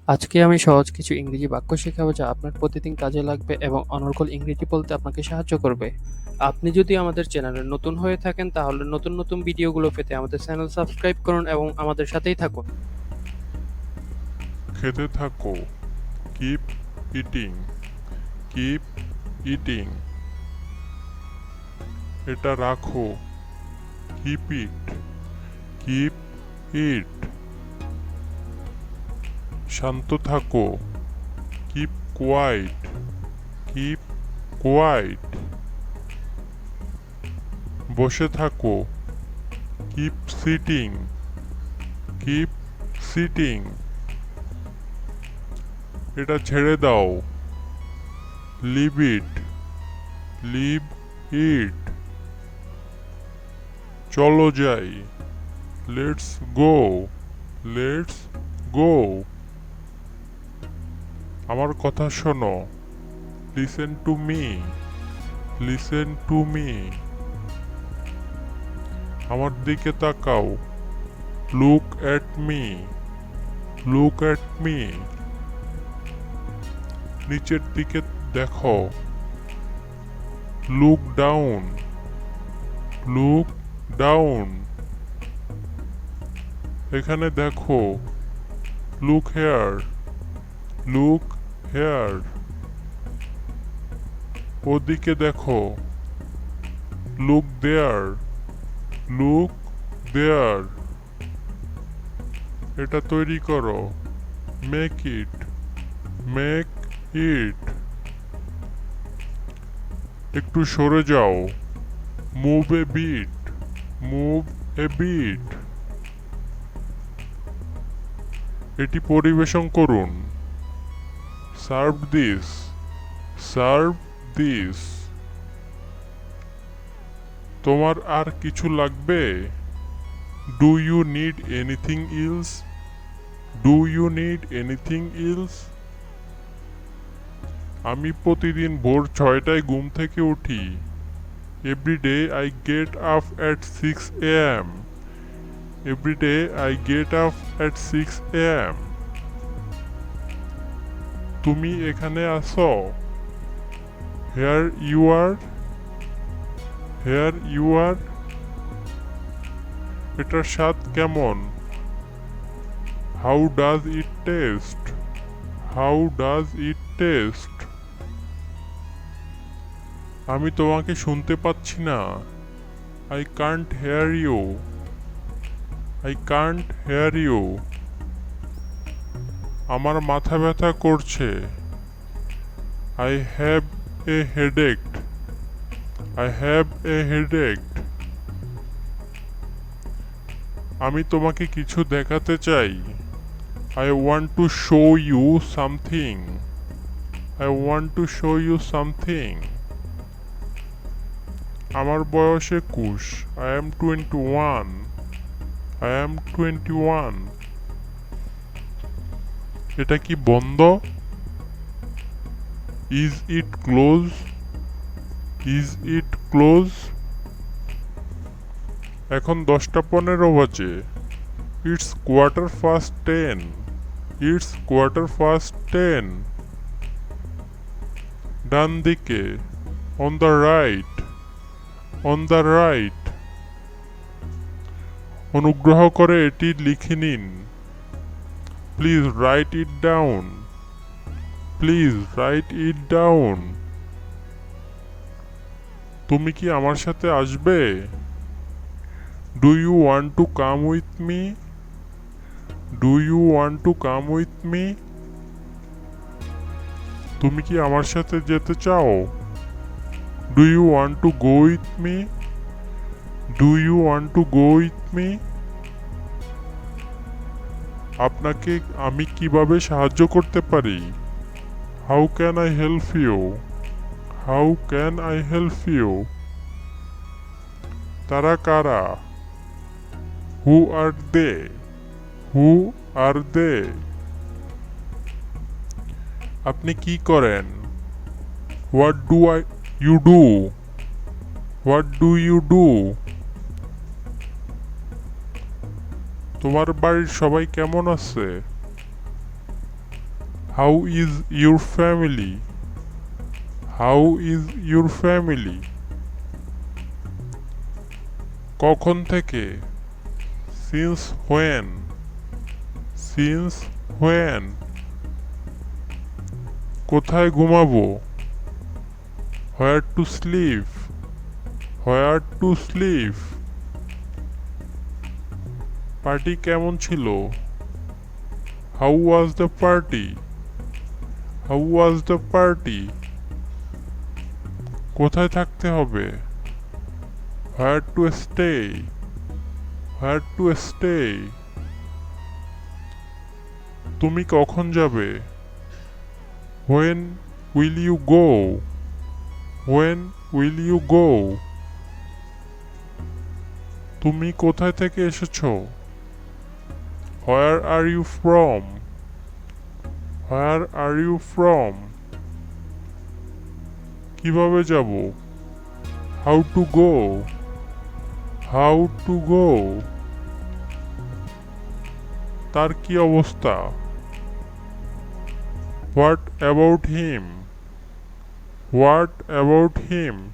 আজকে আমি সহজ কিছু ইংরেজি বাক্য শেখাবো যা আপনার প্রতিদিন কাজে লাগবে এবং অনর্গল ইংরেজি বলতে আপনাকে সাহায্য করবে। আপনি যদি আমাদের চ্যানেলে নতুন হয়ে থাকেন তাহলে নতুন নতুন ভিডিওগুলো পেতে আমাদের চ্যানেল সাবস্ক্রাইব করুন এবং আমাদের সাথেই থাকুন। খেতে থাকো। Keep eating. Keep eating. এটা রাখো। Keep it. Keep it. শান্ত থাকো। Keep quiet. Keep quiet. বসে থাকো। Keep sitting. Keep sitting. এটা ছেড়ে দাও। Leave it. Leave it. চলো যাই। Let's go. Let's go. আমার কথা শোনো। Listen to me. Listen to me. আমার দিকে তাকাও। Look at me. Look at me. নিচের দিকে দেখো। Look down. Look down. এখানে দেখো। Look here. Look hair. ওদিকে দেখো। Look there. Look there. এটা তৈরি করো। Make it. Make it. একটু সরে যাও। Move a bit. Move a bit. এটি পরিবেশন করুন। Serve this. Serve this. তোমার আর কিছু লাগবে? Do you need anything else? Do you need anything else? আমি প্রতিদিন ভোর 6টায় ঘুম থেকে উঠি। Every day I get up at 6 AM। Every day I get up at 6 AM। তুমি এখানে আসো। Hair you are. Here you are. এটার স্বাদ কেমন? How does it taste? How does it taste? আমি তোমাকে শুনতে পাচ্ছি না। I can't hear you. I can't hear you. আমার মাথা ব্যথা করছে। I have a headache. I have a headache. আমি তোমাকে কিছু দেখাতে চাই। I want to show you something. I want to show you something. আমার বয়স 21। I am 21। I am 21। এটা কি বন্ধ? Is it close? Is it close? এখন 10টা 15 বাজে। It's quarter past 10। It's quarter past 10। ডান দিকে। On the right. On the right. অনুগ্রহ করে এটি লিখে নিন। Please write it down. Please write it down. তুমি কি আমার সাথে আসবে? Do you want to come with me? Do you want to come with me? তুমি কি আমার সাথে যেতে চাও? Do you want to go with me? Do you want to go with me? আপনাকে আমি কিভাবে সাহায্য করতে পারি? How can I help you? How can I help you? তারা কারা? হু আর দে? হু আর দে? আপনি কি করেন? What do you do? What do you do? তোমার বাড়ির সবাই কেমন আছে? How is your family? How is your family? কখন থেকে? Since when? Since when? কোথায় ঘুমাবো? Where to sleep? Where to sleep? Party কেমন ছিল? How was the party? How was the party? কোথায় থাকতে হবে? Where to stay? Where to stay? তুমি কখন যাবে? When will you go? When will you গো? তুমি কোথায় থেকে এসেছো? Where are you from? Where are you from? কিভাবে যাব? How to go? How to go? তার কি অবস্থা? What about him? What about him?